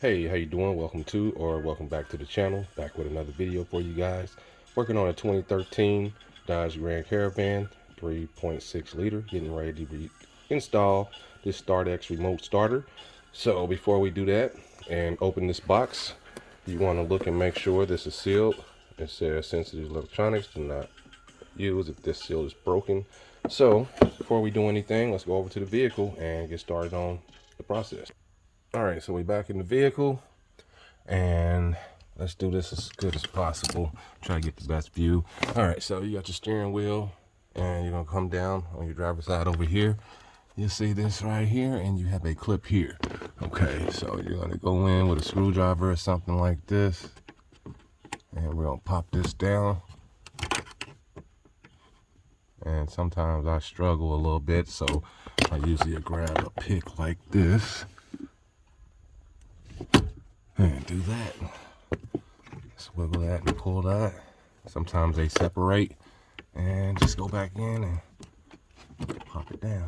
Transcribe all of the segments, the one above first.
Hey, how you doing? Welcome back to the channel. Back with another video for you guys. Working on a 2013 Dodge Grand Caravan, 3.6 liter, getting ready to install this StartX remote starter. So before we do that and open this box, you want to look and make sure this is sealed. It says sensitive electronics do not use if this seal is broken. So before we do anything, let's go over to the vehicle and get started on the process. All right, so we're back in the vehicle and let's do this as good as possible. Try to get the best view. All right, so you got your steering wheel and you're gonna come down on your driver's side over here. You see this right here and you have a clip here. Okay, so you're gonna go in with a screwdriver or something like this and we're gonna pop this down. And sometimes I struggle a little bit, so I usually grab a pick like this and do that. Swivel that and pull that. Sometimes they separate, and just go back in and pop it down.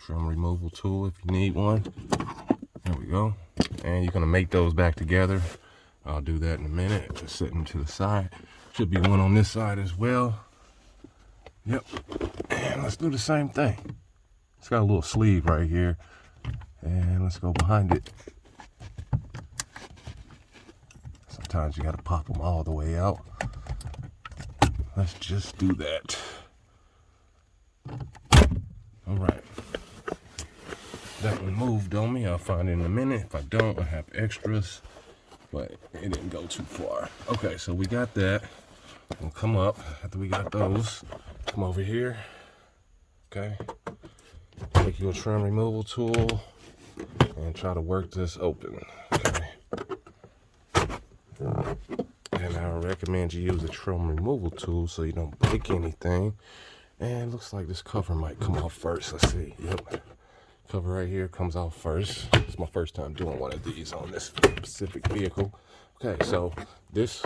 Trim removal tool if you need one. There we go. And you're gonna make those back together. I'll do that in a minute. Just setting to the side. Should be one on this side as well. Yep. And let's do the same thing. It's got a little sleeve right here. And let's go behind it. Sometimes you gotta pop them all the way out. Let's just do that. All right. That one moved on me. I'll find it in a minute. If I don't, I have extras, but it didn't go too far. Okay, so we got that. We'll come up after we got those. Come over here. Okay. Take your trim removal tool and try to work this open. Okay. And I recommend you use a trim removal tool so you don't break anything. And looks like this cover might come off first. Let's see. Yep. Cover right here comes off first. It's my first time doing one of these on this specific vehicle. Okay, so this,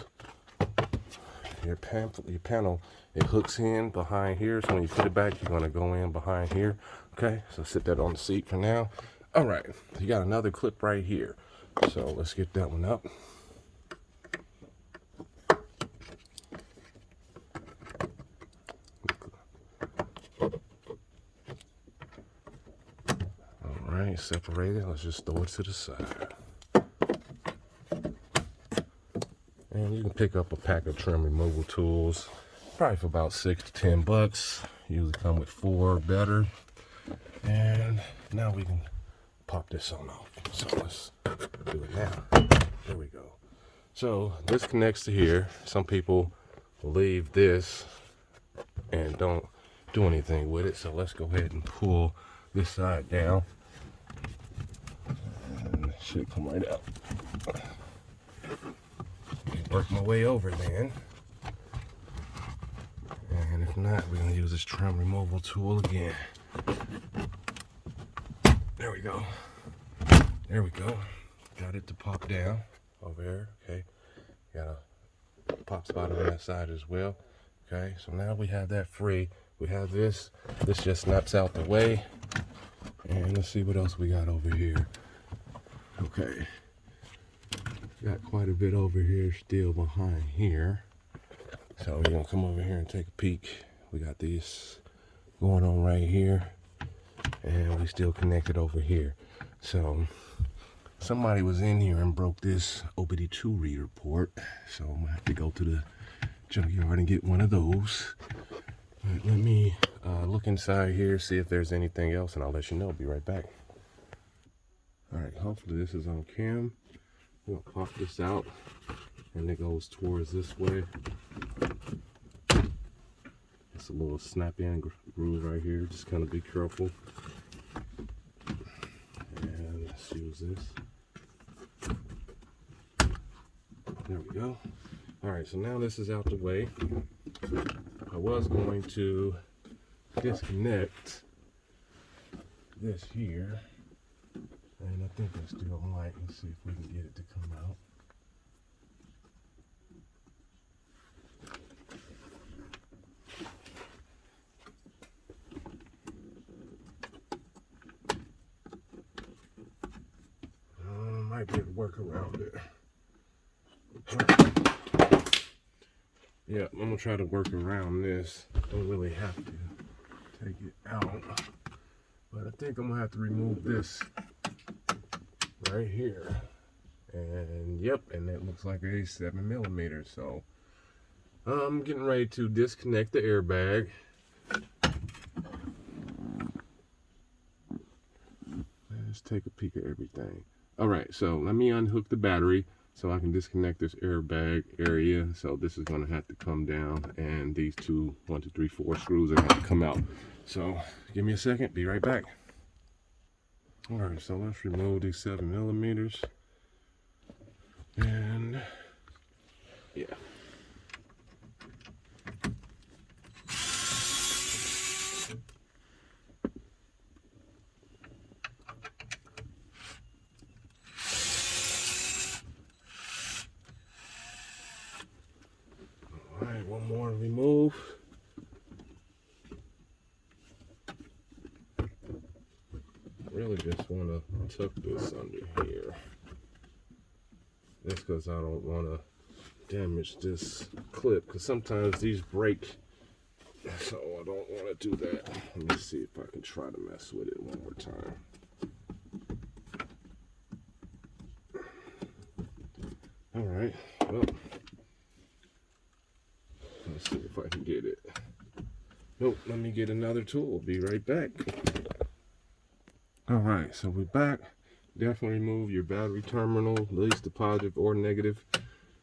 your panel, it hooks in behind here. So when you put it back, you're gonna go in behind here. Okay, so sit that on the seat for now. All right, you got another clip right here. So let's get that one up. All right, separate it. Let's just throw it to the side. And you can pick up a pack of trim removal tools, probably for about $6 to $10. Usually come with 4 or better. And now we can pop this on off. So let's do it now. There we go. So this connects to here. Some people leave this and don't do anything with it. So let's go ahead and pull this side down. And it should come right out. Work my way over then. And if not, we're gonna use this trim removal tool again. There we go. There we go. Got it to pop down over here. Okay. Got a pop spot on that side as well. Okay. So now we have that free. We have this. This just snaps out the way. And let's see what else we got over here. Okay. Got quite a bit over here still behind here. So we're gonna come over here and take a peek. We got these going on right here. And we still connected over here. So somebody was in here and broke this OBD2 reader port. So I'm gonna have to go to the junkyard and get one of those. Right, let me look inside here, see if there's anything else, and I'll let you know. Be right back. All right, hopefully this is on cam. We'll pop this out and it goes towards this way. It's a little snap-in groove right here. Just kind of be careful. And let's use this. There we go. All right, so now this is out the way. I was going to disconnect this here. And I think that's still light. Let's see if we can get it to come out. might be able to work around it. Yeah, I'm gonna try to work around this. Don't really have to take it out, but I think I'm gonna have to remove this right here. And yep, and it looks like a 7mm. So I'm getting ready to disconnect the airbag. Let's take a peek at everything. All right, so let me unhook the battery so I can disconnect this airbag area. So this is gonna have to come down, and these two 1, 2, 3, 4 screws are gonna have to come out. So give me a second, be right back. All right, so let's remove these 7mm. And yeah. All right, one more to remove. I really just want to tuck this under here. That's because I don't want to damage this clip, because sometimes these break, so I don't want to do that. Let me see if I can try to mess with it one more time. All right, well, let's see if I can get it. Nope, let me get another tool. Be right back. All right, so we're back. Definitely remove your battery terminal, at least the positive or negative.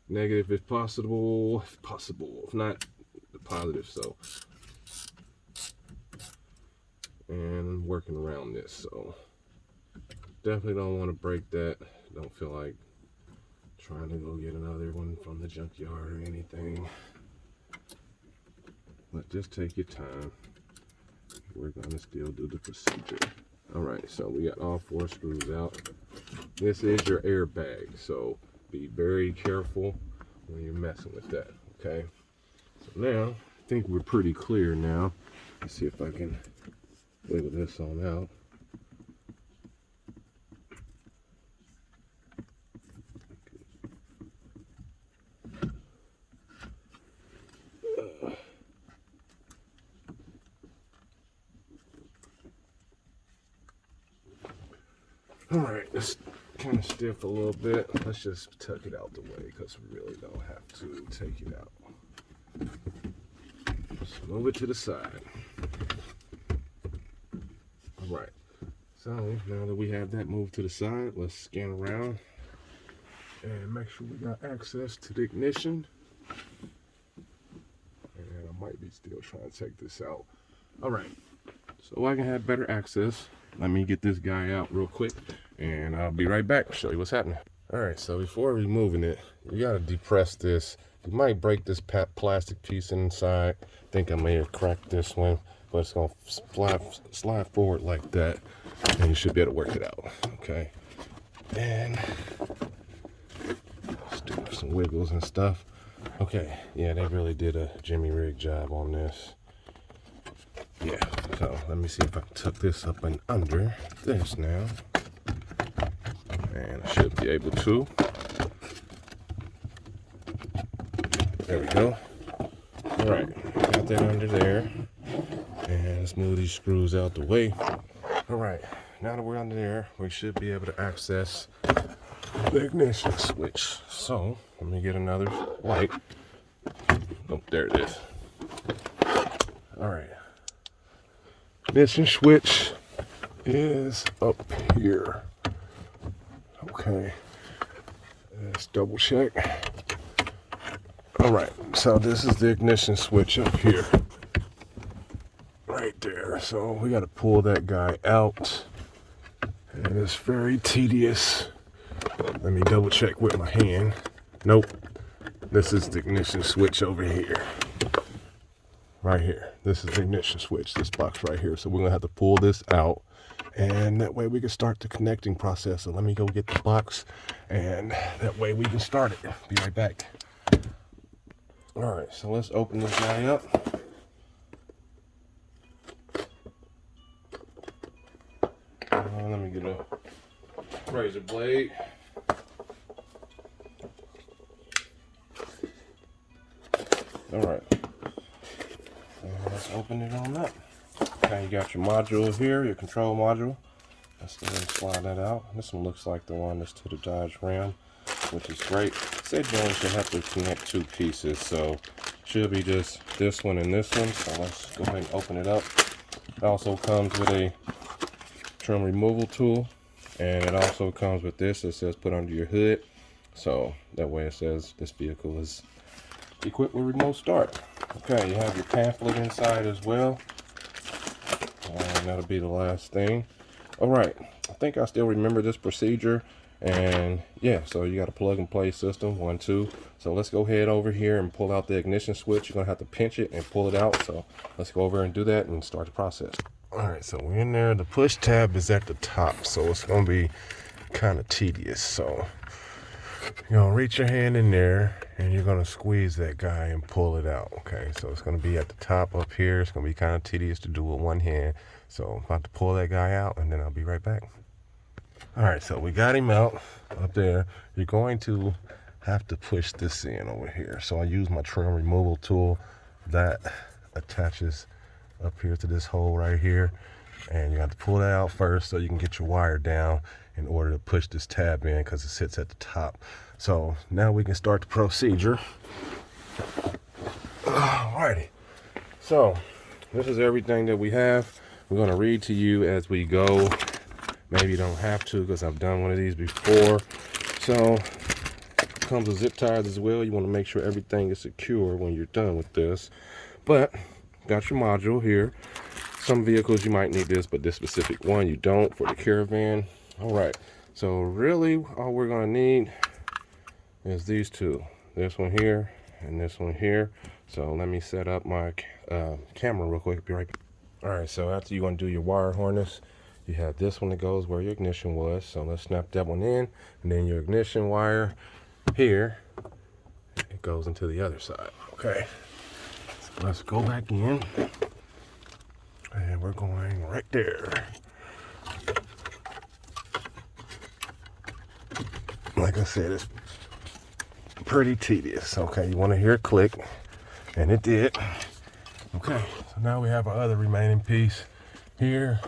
Negative if possible. If possible, if not, the positive. So, and working around this. So, definitely don't want to break that. Don't feel like trying to go get another one from the junkyard or anything. But just take your time. We're gonna still do the procedure. All right, so we got all 4 screws out. This is your airbag, so be very careful when you're messing with that, okay? So now, I think we're pretty clear now. Let's see if I can wiggle this on out. All right, it's kind of stiff a little bit. Let's just tuck it out the way, because we really don't have to take it out. Just move it to the side. All right, so now that we have that moved to the side, let's scan around and make sure we got access to the ignition. And I might be still trying to take this out. All right, so I can have better access. Let me get this guy out real quick, and I'll be right back. Show you what's happening. All right, so before removing it, you gotta depress this. You might break this plastic piece inside. I think I may have cracked this one, but it's gonna slide forward like that, and you should be able to work it out, okay? And let's do some wiggles and stuff. Okay, yeah, they really did a Jimmy rig job on this. Yeah, so let me see if I can tuck this up and under this now. And I should be able to. There we go. All right, got that under there. And let's move these screws out the way. All right, now that we're under there, we should be able to access the ignition switch. So let me get another light. Oh, there it is. All right. Ignition switch is up here. Okay, let's double check. All right, so this is the ignition switch up here, right there. So we got to pull that guy out, and it's very tedious. Let me double check with my hand. Nope, this is the ignition switch over here. Right here. This is the ignition switch, this box right here. So we're gonna have to pull this out, and that way we can start the connecting process. So let me go get the box, and that way we can start it. Be right back. All right, so let's open this guy up. Let me get a razor blade. All right, let's open it on up. Okay, you got your module here, your control module. Let's go ahead and slide that out. This one looks like the one that's to the Dodge Ram, which is great. It said you only should have to connect 2 pieces, so should be just this one and this one. So let's go ahead and open it up. It also comes with a trim removal tool, and it also comes with this that says put under your hood. So that way it says this vehicle is equipped with remote start. Okay, you have your pamphlet inside as well, and that'll be the last thing. All right, I think I still remember this procedure, and yeah, so you got a plug and play system, 1, 2. So let's go ahead over here and pull out the ignition switch. You're gonna have to pinch it and pull it out. So let's go over and do that and start the process. All right, so we're in there. The push tab is at the top, so it's gonna be kind of tedious. So you're gonna reach your hand in there and you're gonna squeeze that guy and pull it out. Okay, so it's gonna be at the top up here. It's gonna be kind of tedious to do with one hand. So I'm about to pull that guy out and then I'll be right back. All right, so we got him out up there. You're going to have to push this in over here. So I use my trim removal tool that attaches up here to this hole right here. And you have to pull that out first so you can get your wire down in order to push this tab in because it sits at the top. So now we can start the procedure. Alrighty. So this is everything that we have. We're going to read to you as we go. Maybe you don't have to because I've done one of these before. So it comes with zip ties as well. You want to make sure everything is secure when you're done with this. But got your module here. Some vehicles you might need this, but this specific one you don't for the Caravan. All right, so really all we're gonna need is these two. This one here and this one here. So let me set up my camera real quick. Be right back. All right, so after you want to do your wire harness, you have this one that goes where your ignition was. So let's snap that one in, and then your ignition wire here, it goes into the other side. Okay, so let's go back in. And we're going right there. Like I said, it's pretty tedious. Okay, you want to hear it click, and it did. Okay, so now we have our other remaining piece here.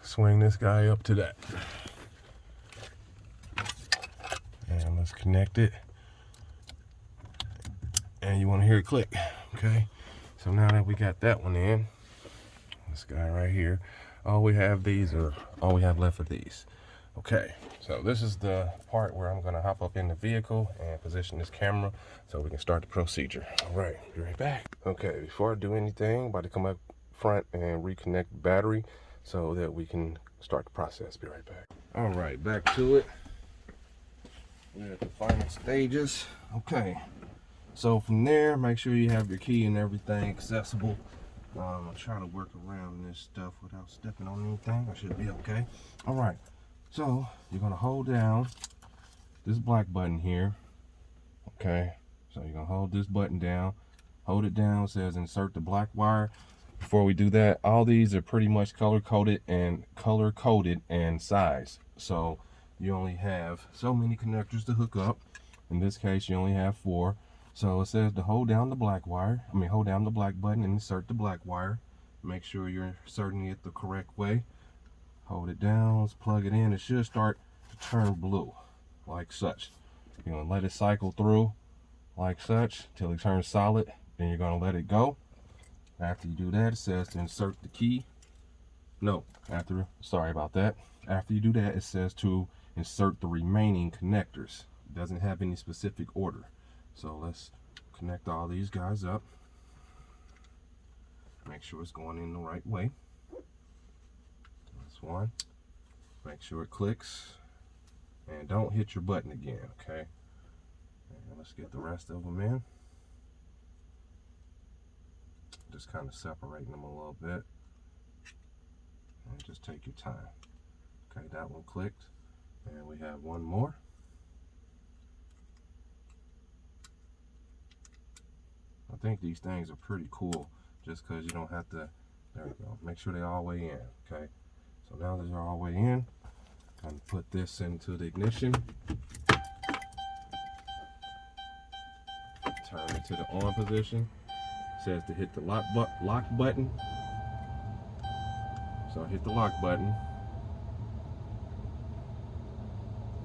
Swing this guy up to that. And let's connect it. And you want to hear it click. Okay, so now that we got that one in, this guy right here, all we have left are these. Okay, so this is the part where I'm going to hop up in the vehicle and position this camera so we can start the procedure. All right, be right back. Okay, before I do anything, I'm about to come up front and reconnect the battery so that we can start the process. Be right back. All right, back to it. We're at the final stages. Okay, so from there, make sure you have your key and everything accessible. I'm trying to work around this stuff without stepping on anything. I should be okay. All right, so you're gonna hold down this black button here. Okay, so you're gonna hold this button down. Hold it down. It says insert the black wire. Before we do that, all these are pretty much color coded and size. So you only have so many connectors to hook up. In this case, you only have 4. So it says to hold down the black wire. Hold down the black button and insert the black wire. Make sure you're inserting it the correct way. Hold it down, let's plug it in. It should start to turn blue, like such. You're gonna let it cycle through, like such, till it turns solid. Then you're gonna let it go. After you do that, it says to insert the key. Sorry about that. After you do that, it says to insert the remaining connectors. It doesn't have any specific order. So let's connect all these guys up. Make sure it's going in the right way. That's one. Make sure it clicks. And don't hit your button again, okay? And let's get the rest of them in. Just kind of separating them a little bit. And just take your time. Okay, that one clicked. And we have one more. I think these things are pretty cool just because you don't have to, there we go, make sure they're all the way in, okay? So now that they're all the way in, I'm going to put this into the ignition. Turn it to the on position. says to hit the lock button. So hit the lock button.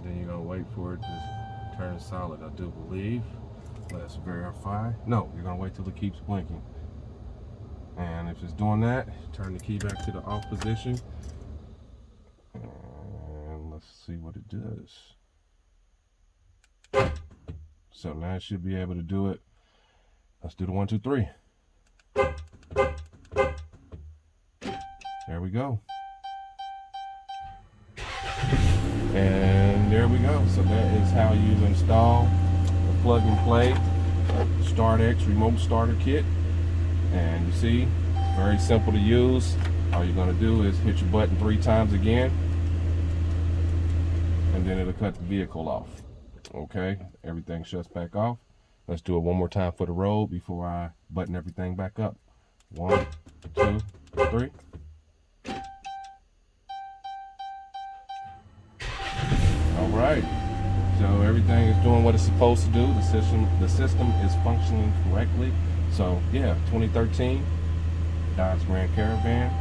Then you're gonna wait for it to turn solid, I do believe. Let's verify. No, you're gonna wait till it keeps blinking. And if it's doing that, turn the key back to the off position. And let's see what it does. So now it should be able to do it. Let's do the 1, 2, 3. There we go. And there we go. So that is how you install the plug and play StartX remote starter kit. And you see, it's very simple to use. All you're going to do is hit your button 3 times again, and then it'll cut the vehicle off. Okay, everything shuts back off. Let's do it one more time for the road before I button everything back up. 1, 2, 3. All right, so everything is doing what it's supposed to do. The system is functioning correctly. So yeah, 2013 Dodge Grand Caravan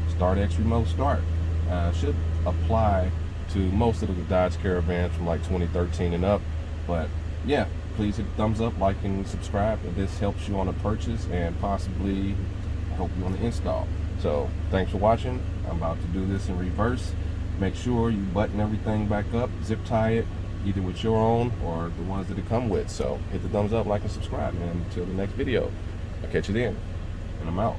StartX remote start should apply to most of the Dodge Caravans from like 2013 and up. But yeah, please hit the thumbs up, like, and subscribe if this helps you on a purchase and possibly help you on the install. So thanks for watching. I'm about to do this in reverse. Make sure you button everything back up, zip tie it, either with your own or the ones that it come with. So hit the thumbs up, like, and subscribe. And until the next video, I'll catch you then. And I'm out.